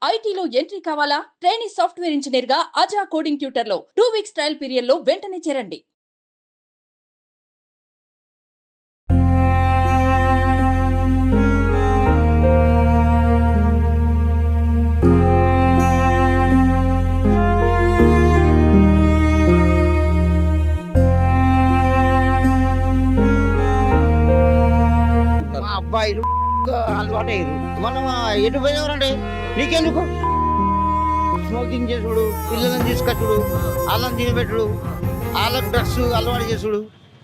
ఐటీలో ఎంట్రీ కావాలా? Trainee software engineer గా అజా కోడింగ్ ట్యూటర్ లో 2 వీక్స్ ట్రయల్ పీరియడ్ లో వెంటనే చేరండి. అబ్బాయిలు అలవాటు అయ్యారు. మనం ఎటు పోయినవరండి నీకెందుకు స్మోకింగ్ చేసుడు, పిల్లలను తీసుకొచ్చుడు, వాళ్ళని తినబెట్టుడు, వాళ్ళకు డ్రగ్స్ అలవాటు చేసుడు.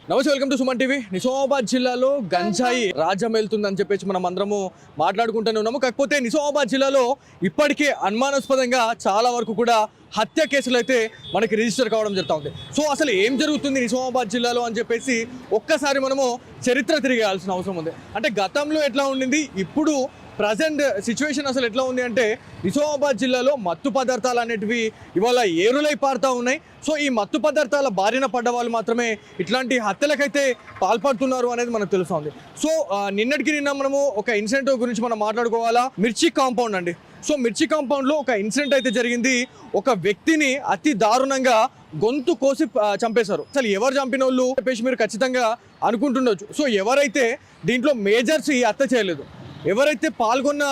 నమస్తే, welcome to Suman TV. Nizamabad జిల్లాలో గంజాయి రాజ్యం వెళ్తుందని చెప్పేసి మనం అందరము మాట్లాడుకుంటూనే ఉన్నాము. కాకపోతే నిజామాబాద్ జిల్లాలో ఇప్పటికే అనుమానాస్పదంగా చాలా వరకు కూడా హత్య కేసులు అయితే మనకి రిజిస్టర్ కావడం జరుగుతూ ఉంది. సో అసలు ఏం జరుగుతుంది నిజామాబాద్ జిల్లాలో అని చెప్పేసి ఒక్కసారి మనము చరిత్ర తిరిగేయాల్సిన అవసరం ఉంది. అంటే గతంలో ఎట్లా ఉండింది, ఇప్పుడు ప్రజెంట్ సిచ్యువేషన్ అసలు ఎట్లా ఉంది అంటే నిజామాబాద్ జిల్లాలో మత్తు పదార్థాలు అనేటివి ఇవాళ ఏరులై పారుతూ ఉన్నాయి. సో ఈ మత్తు పదార్థాల బారిన పడ్డ వాళ్ళు మాత్రమే ఇట్లాంటి హత్యలకైతే పాల్పడుతున్నారు అనేది మనకు తెలుస్తుంది. సో నిన్నటికి నిన్న మనము ఒక ఇన్సిడెంట్ గురించి మనం మాట్లాడుకోవాలా. మిర్చి కాంపౌండ్ అండి. సో మిర్చి కాంపౌండ్లో ఒక ఇన్సిడెంట్ అయితే జరిగింది. ఒక వ్యక్తిని అతి దారుణంగా గొంతు కోసి చంపేశారు. అసలు ఎవరు చంపిన వాళ్ళు చెప్పేసి మీరు ఖచ్చితంగా అనుకుంటుండొచ్చు. సో ఎవరైతే దీంట్లో మేజర్స్ ఈ హత్య చేయలేదు, ఎవరైతే పాల్గొన్న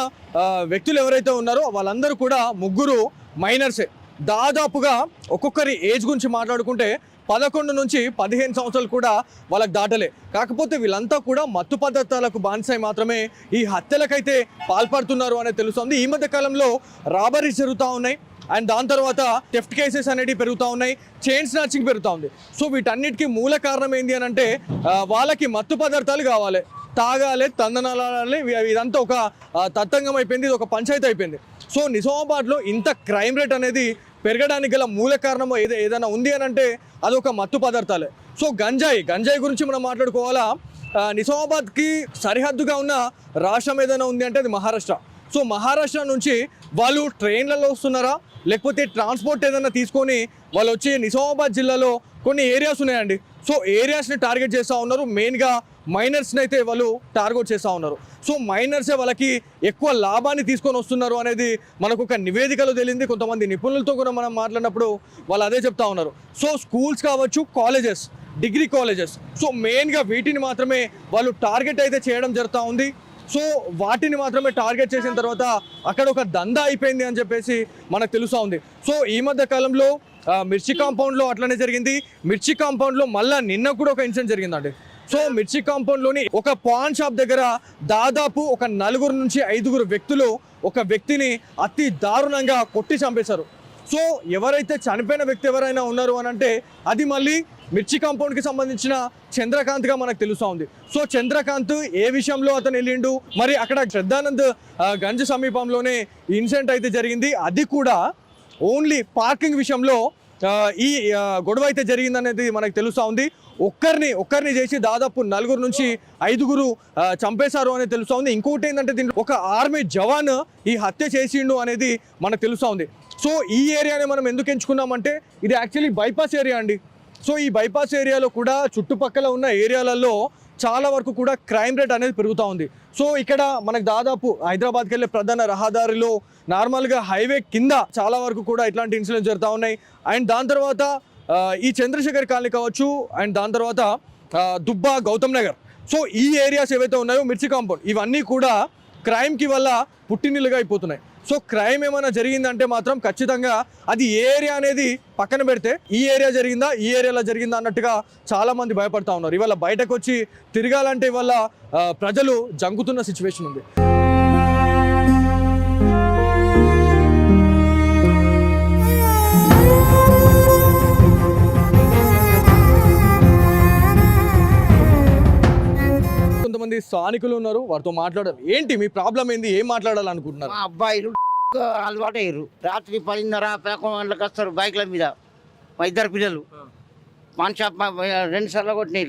వ్యక్తులు ఎవరైతే ఉన్నారో వాళ్ళందరూ కూడా ముగ్గురు మైనర్సే. దాదాపుగా ఒక్కొక్కరి ఏజ్ గురించి మాట్లాడుకుంటే 11 నుంచి 15 సంవత్సరాలు కూడా వాళ్ళకి దాటలే. కాకపోతే వీళ్ళంతా కూడా మత్తు పదార్థాలకు బానిసై మాత్రమే ఈ హత్యలకైతే పాల్పడుతున్నారు అనేది తెలుస్తుంది. ఈ మధ్య కాలంలో రాబరీస్ జరుగుతూ ఉన్నాయి, అండ్ దాని తర్వాత థెఫ్ట్ కేసెస్ అనేటివి పెరుగుతూ ఉన్నాయి, చైన్ స్నాచింగ్ పెరుగుతూ ఉంది. సో వీటన్నిటికీ మూల కారణం ఏంటి అని అంటే వాళ్ళకి మత్తు పదార్థాలు కావాలి, తాగాలి, తందనాలి. ఇదంతా ఒక తతంగం అయిపోయింది, ఇది ఒక పంచాయతీ అయిపోయింది. సో నిజామాబాద్లో ఇంత క్రైమ్ రేట్ అనేది పెరగడానికి గల మూల కారణం ఏదైనా ఉంది అని అంటే అదొక మత్తు పదార్థాలే. సో గంజాయి గురించి మనం మాట్లాడుకోవాలా. నిజామాబాద్కి సరిహద్దుగా ఉన్న రాష్ట్రం ఏదైనా ఉంది అంటే అది మహారాష్ట్ర. సో మహారాష్ట్ర నుంచి వాళ్ళు ట్రైన్లలో వస్తున్నారా, లేకపోతే ట్రాన్స్పోర్ట్ ఏదైనా తీసుకొని వాళ్ళు వచ్చి నిజామాబాద్ జిల్లాలో కొన్ని ఏరియాస్ ఉన్నాయండి. సో ఏరియాస్ని టార్గెట్ చేస్తూ ఉన్నారు. మెయిన్గా మైనర్స్ని అయితే వాళ్ళు టార్గెట్ చేస్తూ ఉన్నారు. సో మైనర్సే వాళ్ళకి ఎక్కువ లాభాన్ని తీసుకొని వస్తున్నారు అనేది మనకు ఒక నివేదికలో తెలియంది. కొంతమంది నిపుణులతో కూడా మనం మాట్లాడినప్పుడు వాళ్ళు అదే చెప్తా ఉన్నారు. సో స్కూల్స్ కావచ్చు, కాలేజెస్, డిగ్రీ కాలేజెస్, సో మెయిన్గా వీటిని మాత్రమే వాళ్ళు టార్గెట్ అయితే చేయడం జరుగుతూ ఉంది. సో వాటిని మాత్రమే టార్గెట్ చేసిన తర్వాత అక్కడ ఒక దందా అయిపోయింది అని చెప్పేసి మనకు తెలుస్తూ ఉంది. సో ఈ మధ్య కాలంలో మిర్చి కాంపౌండ్లో అట్లనే జరిగింది. మిర్చి కాంపౌండ్లో మళ్ళీ నిన్న కూడా ఒక ఇన్సిడెంట్ జరిగిందండి. సో మిర్చి కాంపౌండ్లోని ఒక పాన్ షాప్ దగ్గర దాదాపు ఒక 4 నుంచి 5 వ్యక్తులు ఒక వ్యక్తిని అతి దారుణంగా కొట్టి చంపేశారు. సో ఎవరైతే చనిపోయిన వ్యక్తి ఎవరైనా ఉన్నారు అని అంటే అది మళ్ళీ మిర్చి కాంపౌండ్కి సంబంధించిన చంద్రకాంత్గా మనకు తెలుస్తూ ఉంది. సో చంద్రకాంత్ ఏ విషయంలో అతను వెళ్ళిండు, మరి అక్కడ శ్రద్ధానంద్ గంజ్ సమీపంలోనే ఇన్సిడెంట్ అయితే జరిగింది. అది కూడా ఓన్లీ పార్కింగ్ విషయంలో ఈ గొడవ అయితే జరిగిందనేది మనకు తెలుస్తూ ఉంది. ఒక్కరిని చేసి దాదాపు 4 నుంచి 5 చంపేశారు అనేది తెలుస్తూ ఉంది. ఇంకోటి ఏంటంటే దీంట్లో ఒక ఆర్మీ జవాన్ ఈ హత్య చేసిండు అనేది మనకు తెలుస్తూ ఉంది. సో ఈ ఏరియాని మనం ఎందుకు ఎంచుకున్నామంటే ఇది యాక్చువల్లీ బైపాస్ ఏరియా అండి. సో ఈ బైపాస్ ఏరియాలో కూడా చుట్టుపక్కల ఉన్న ఏరియాలలో చాలా వరకు కూడా క్రైమ్ రేట్ అనేది పెరుగుతూ ఉంది. సో ఇక్కడ మనకు దాదాపు హైదరాబాద్కి వెళ్ళే ప్రధాన రహదారిలో నార్మల్గా హైవే కింద చాలా వరకు కూడా ఇట్లాంటి ఇన్సిడెంట్స్ జరుగుతూ ఉన్నాయి. అండ్ దాని తర్వాత ఈ చంద్రశేఖర్ కాలనీ కావచ్చు, అండ్ దాని తర్వాత దుబ్బా, గౌతమ్ నగర్, సో ఈ ఏరియాస్ ఏవైతే ఉన్నాయో మిర్చి కాంపౌండ్, ఇవన్నీ కూడా క్రైమ్కి వల్ల పుట్టినిల్లుగా అయిపోతున్నాయి. సో క్రైమ్ ఏమైనా జరిగిందంటే మాత్రం ఖచ్చితంగా అది ఏ ఏరియా అనేది పక్కన పెడితే ఈ ఏరియా జరిగిందా, ఈ ఏరియాలో జరిగిందా అన్నట్టుగా చాలామంది భయపడతా ఉన్నారు. ఇవాళ బయటకు వచ్చి తిరగాలంటే ఇవాళ ప్రజలు జంకుతున్న సిచ్యువేషన్ ఉంది. కొంతమంది స్థానికులు ఉన్నారు, వారితో మాట్లాడారు. ఏంటి మీ ప్రాబ్లం ఏంది, ఏం మాట్లాడాలనుకుంటున్నారు? మా అబ్బాయిలు అలవాటు అయ్యారు. రాత్రి 10:30, 11 గంటలకు వస్తారు బైక్ల మీద. మా 2 పిల్లలు పాన్ షాప్ 2 సార్లు కొట్టినాయి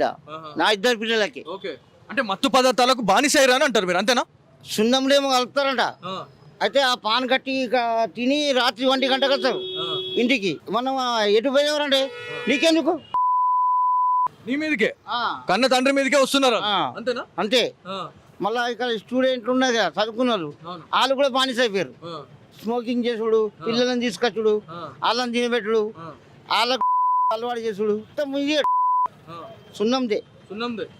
నా 2 పిల్లలకి. ఓకే, అంటే మత్తు పదార్థాలకు బానిసయ్యారు అని అంటారు మీరు, అంతేనా? సున్నంలో ఏమో కలుపుతారంట. అయితే ఆ పాన్ కట్టి తిని రాత్రి 1 గంటకు వస్తారు ఇంటికి. మనం ఎటు పోయినవరండి నీకెందుకు నీ మీదకే కన్న తండ్రి మీదకే వస్తున్నారు అంతేనా? అంతే. మళ్ళీ ఇక్కడ స్టూడెంట్లు ఉన్నది కదా చదువుకున్న వాళ్ళు, వాళ్ళు కూడా బానిస అయిపోయారు. స్మోకింగ్ చేసుడు పిల్లలను తీసుకొచ్చుడు వాళ్ళని తినబెట్టుడు వాళ్ళకు అలవాటు చేసుడు మొత్తం ఇదే సున్నందే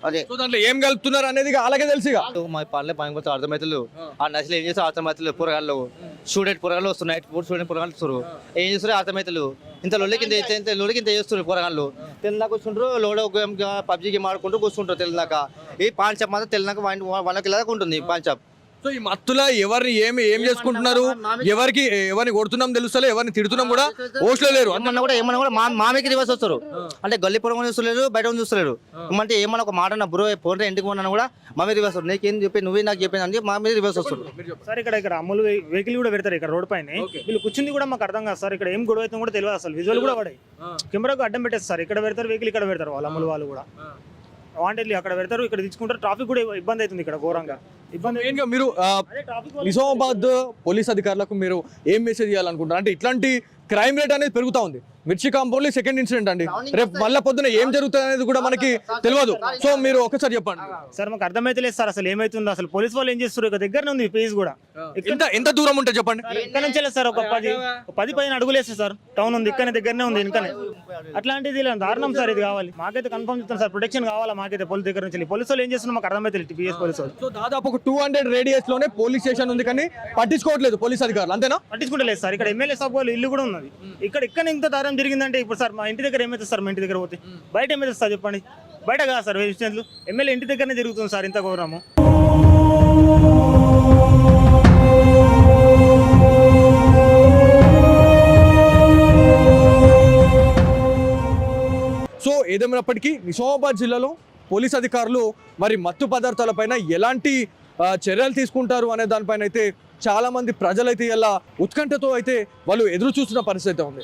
అదే. సో దాంట్లో ఏం కలుపుతున్నారు అనేది ఇక అలాగే తెలుసు ఇక. మా పనులే పని పోతే అర్థమవుతలేదు ఆ నచ్చలు ఏం చేస్తారు అర్థమవుతలేదు పొరగాళ్ళు స్టూడెంట్ పొరగాళ్ళు వస్తున్నాయి స్టూడెంట్ పొరగాళ్ళు వస్తారు ఏం చేస్తారు అర్థమవుతలేదు ఇంత లొల్లికి ఇంత లొల్లికి ఇంత చేస్తారు పొరగాళ్ళు తెల్లదాకా కూర్చుంటారు లోడో పబ్జీ గేమ్ ఆడుకుంటూ కూర్చుంటారు తెల్లదాకా ఈ పాన్ షాప్ మాత్రం తెల్లదాకా 1 కిలోదాకా ఉంటుంది పాన్ షాప్. సో ఈ మత్తులా ఎవరిని ఏం చేసుకుంటున్నారు, ఎవరిని కొడుతున్నాం తెలుస్తలే, ఎవరిని తిడుతున్నాం కూడా ఓస్లో లేరు. ఏమన్నా కూడా మామీకి రివర్స్ వస్తారు అంటే గల్లీ పొరగా చూస్తలేరు బయట చూస్తలేరు అంటే ఏమన్నా ఒక మాట నా బ్రో పోతే ఇంటికి పోయినా కూడా మా మీద రివర్స్ వస్తారు నీకేం చెప్పి నువ్వే నాకు చెప్పాను అంటే మా మీద రివర్స్ వస్తారు. సార్ ఇక్కడ అమలు వెహికల్ కూడా పెడతారు ఇక్కడ రోడ్ పైన వీళ్ళు కూర్చుంది కూడా మాకు అర్థం కాదు సార్ ఇక్కడ ఏం గొడవ అవుతుందో కూడా తెలియదు అసలు విజువల్ కూడా పడాయి కెమెరాకు అడ్డం పెట్టేస్తారు సార్ ఇక్కడ పెడతారు వెహికల్ ఇక్కడ పెడతారు వాళ్ళు అమలు వాళ్ళు కూడా వాంటెడ్లీ అక్కడ పెడతారు ఇక్కడ తీసుకుంటారు ట్రాఫిక్ కూడా ఇబ్బంది అవుతుంది ఇక్కడ ఘోరంగా ఇబ్బంది. మెయిన్గా మీరు నిజామాబాద్ పోలీస్ అధికారులకు మీరు ఏం మెసేజ్ చేయాలనుకుంటారు అంటే ఇట్లాంటి క్రైమ్ రేట్ అనేది పెరుగుతా ఉంది. మిర్చి కాంపౌండ్ సెకండ్ ఇన్సిడెంట్ అండి, రేపు మళ్ళీ పొద్దున ఏం జరుగుతుంది అనేది కూడా మనకి తెలియదు. సో మీరు ఒకసారి చెప్పండి సార్ మాకు అర్థమైతే లేదు సార్ అసలు ఏమైతుందో అసలు పోలీస్ వాళ్ళు ఏం చేస్తారు ఇక్కడ దగ్గరనే ఉంది పేజ్ కూడా ఎంత దూరం ఉంటుంది చెప్పండి. ఇక్కడ నుంచి వెళ్ళదు సార్ ఒక 10-15 అడుగులు వేస్తారు సార్ టౌన్ ఉంది ఇక్కడ దగ్గరనే ఉంది ఇంకనే అట్లాంటిది దారుణం సార్ ఇది కావాలి మాకైతే కన్ఫర్మ్ చెప్తాను సార్ ప్రొటెక్షన్ కావాలా మాకైతే పోలీస్ దగ్గర నుంచి పోలీసు వాళ్ళు ఏం చేస్తున్నారు మాకు అర్థమైతే టీపీఎస్ పోలీసు వాళ్ళు. సో దాదాపు ఒక 200 రేడియస్ లోనే పోలీస్ స్టేషన్ ఉంది కానీ పట్టించుకోవట్లేదు పోలీస్ అధికారులు అంతేనా? పట్టించుకుంటలేదు సార్ ఇక్కడ ఎమ్మెల్యే సాబ్ వాళ్ళు ఇల్లు కూడా ఉన్నది ఇక్కడ ఇంత దారుణం జరిగిందంటే ఇప్పుడు సార్ మా ఇంటి దగ్గర ఏమైతుంది సార్ మా ఇంటి దగ్గర పోతే బయట ఏమైతుంది సార్ చెప్పండి బయట కాదు సార్ విషయాలు ఎమ్మెల్యే ఇంటి దగ్గరనే జరుగుతుంది సార్ ఇంత ఘోరము. సో ఏదేమైనప్పటికీ నిజామాబాద్ జిల్లాలో పోలీస్ అధికారులు మరి మత్తు పదార్థాలపైన ఎలాంటి చర్యలు తీసుకుంటారు అనే దానిపైన అయితే చాలా మంది ప్రజలైతే ఇలా ఉత్కంఠతో అయితే వాళ్ళు ఎదురు చూస్తున్న పరిస్థితి ఉంది.